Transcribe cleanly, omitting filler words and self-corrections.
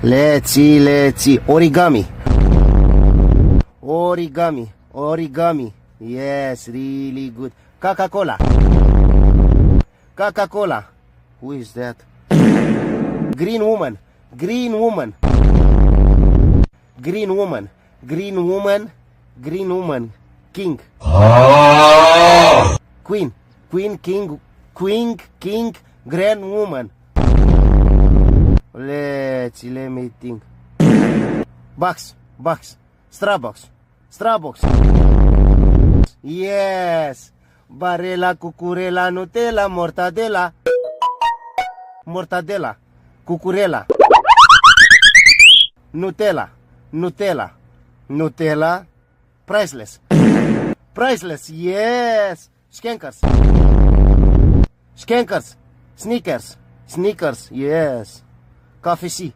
Let's see. Origami. Yes, really good. Coca-Cola. Who is that? Green woman. King. King. Grand woman. Let me think. Box. Starbucks. Yes. Barela, cucurela, Nutella, mortadela, cucurela. Nutella, priceless, yes. Snickers, yes. Coffee C.